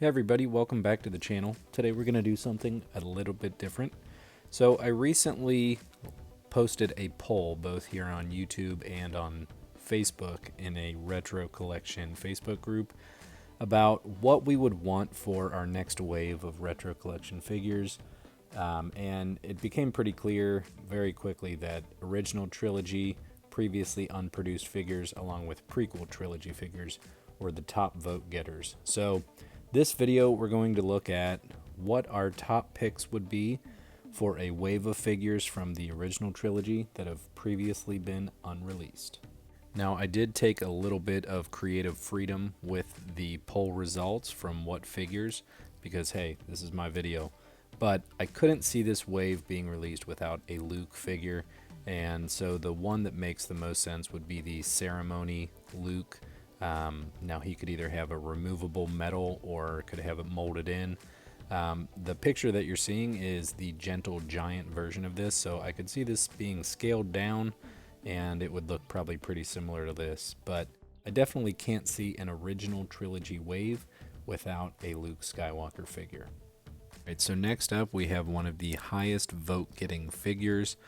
Hey everybody, welcome back to the channel. Today we're going to do something a little bit different. So I recently posted a poll both here on YouTube and on Facebook in a retro collection Facebook group about what we would want for our next wave of retro collection figures. And it became pretty clear very quickly that original trilogy, previously unproduced figures, along with prequel trilogy figures were the top vote getters. So this video, we're going to look at what our top picks would be for a wave of figures from the original trilogy that have previously been unreleased. Now, I did take a little bit of creative freedom with the poll results from what figures, because hey, this is my video, but I couldn't see this wave being released without a Luke figure, and so the one that makes the most sense would be the Ceremony Luke. Now he could either have a removable metal or could have it molded in. The picture that you're seeing is the Gentle Giant version of this, so I could see this being scaled down and it would look probably pretty similar to this, but I definitely can't see an original trilogy wave without a Luke Skywalker figure. Alright, so next up we have one of the highest vote getting figures,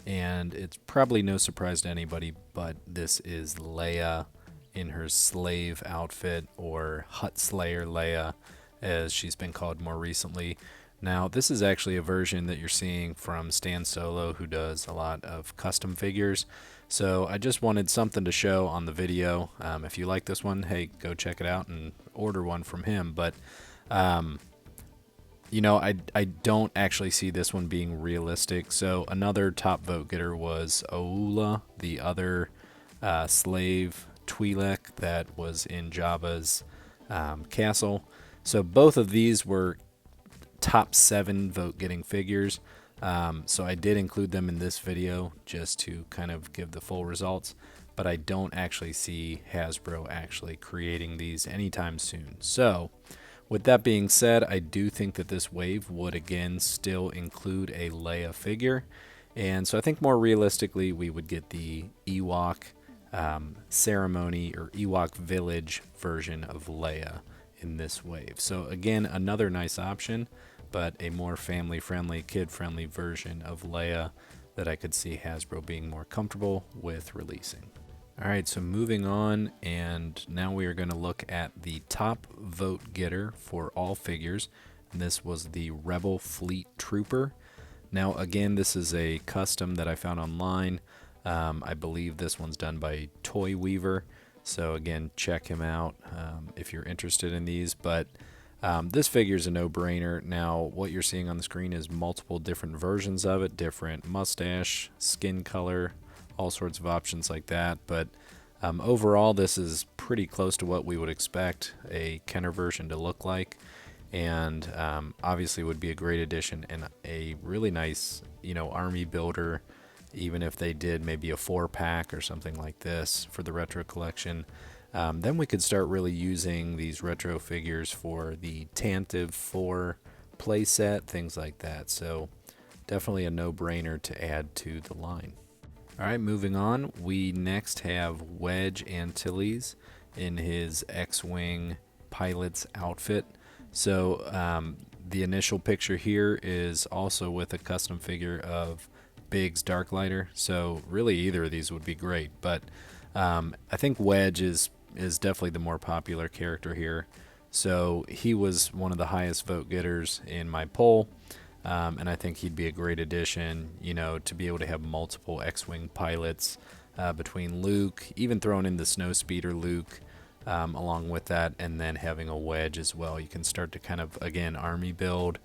and it's probably no surprise to anybody, but this is Leia in her slave outfit, or Hut Slayer Leia, as she's been called more recently. Now, this is actually a version that you're seeing from Stan Solo, who does a lot of custom figures. So I just wanted something to show on the video. If you like this one, hey, go check it out and order one from him. But, you know, I don't actually see this one being realistic. So another top vote getter was Aula, the other slave Twi'lek that was in Jabba's castle. So both of these were top 7 vote getting figures. So I did include them in this video just to kind of give the full results, but I don't actually see Hasbro actually creating these anytime soon. So with that being said, I do think that this wave would again still include a Leia figure. And so I think more realistically we would get the Ewok ceremony or Ewok village version of Leia in this wave. So again, another nice option, but a more family friendly, kid friendly version of Leia that I could see Hasbro being more comfortable with releasing. Alright, so moving on, and now we are going to look at the top vote getter for all figures, and this was the Rebel Fleet Trooper. Now again, this is a custom that I found online. I believe this one's done by Toy Weaver, so again, check him out if you're interested in these. But this figure is a no-brainer. Now, what you're seeing on the screen is multiple different versions of it, different mustache, skin color, all sorts of options like that. But overall, this is pretty close to what we would expect a Kenner version to look like, and obviously would be a great addition and a really nice, you know, army builder. Even if they did maybe a 4-pack or something like this for the retro collection, then we could start really using these retro figures for the Tantive 4 playset, things like that. So definitely a no-brainer to add to the line. Alright, moving on, we next have Wedge Antilles in his X-Wing pilot's outfit. So the initial picture here is also with a custom figure of Biggs Darklighter, so really either of these would be great, but I think Wedge is definitely the more popular character here, so he was one of the highest vote getters in my poll, and I think he'd be a great addition, you know, to be able to have multiple X-Wing pilots between Luke, even throwing in the Snowspeeder Luke along with that, and then having a Wedge as well. You can start to kind of, again, army build,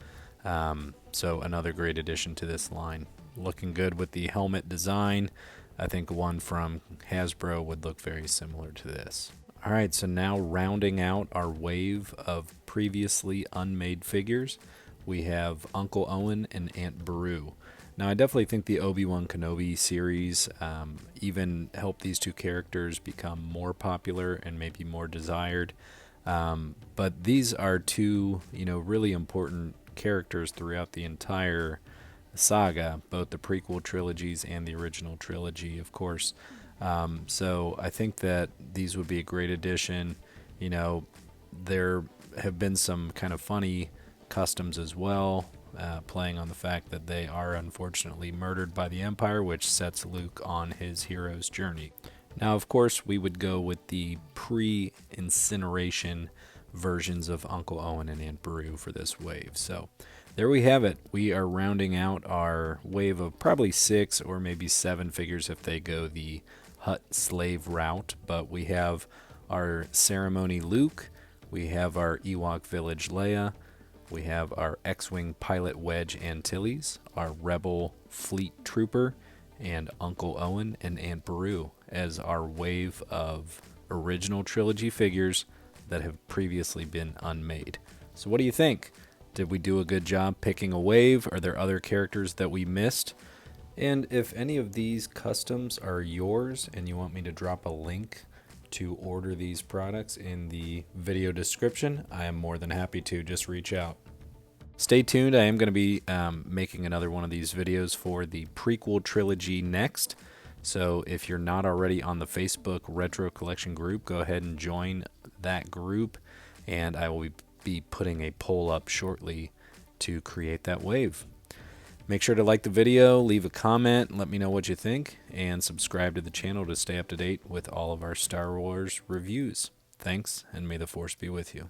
so another great addition to this line. Looking good with the helmet design. I think one from Hasbro would look very similar to this. Alright, so now rounding out our wave of previously unmade figures, we have Uncle Owen and Aunt Beru. Now I definitely think the Obi-Wan Kenobi series even helped these two characters become more popular and maybe more desired. But these are two, you know, really important characters throughout the entire saga, both the prequel trilogies and the original trilogy, of course. So I think that these would be a great addition. You know, they're have been some kind of funny customs as well, playing on the fact that they are unfortunately murdered by the Empire, which sets Luke on his hero's journey. Now, of course, we would go with the pre-incineration versions of Uncle Owen and Aunt Beru for this wave. So there we have it. We are rounding out our wave of probably 6 or maybe 7 figures if they go the Hutt slave route. But we have our ceremony Luke, we have our Ewok village Leia, we have our X-Wing pilot Wedge Antilles, our Rebel fleet trooper, and Uncle Owen and Aunt Beru as our wave of original trilogy figures that have previously been unmade. So what do you think? Did we do a good job picking a wave? Are there other characters that we missed? And if any of these customs are yours and you want me to drop a link to order these products in the video description, I am more than happy to. Just reach out. Stay tuned. I am going to be making another one of these videos for the prequel trilogy next. So if you're not already on the Facebook Retro Collection group, go ahead and join that group. And I will be putting a poll up shortly to create that wave. Make sure to like the video, leave a comment, let me know what you think, and subscribe to the channel to stay up to date with all of our Star Wars reviews. Thanks, and may the Force be with you.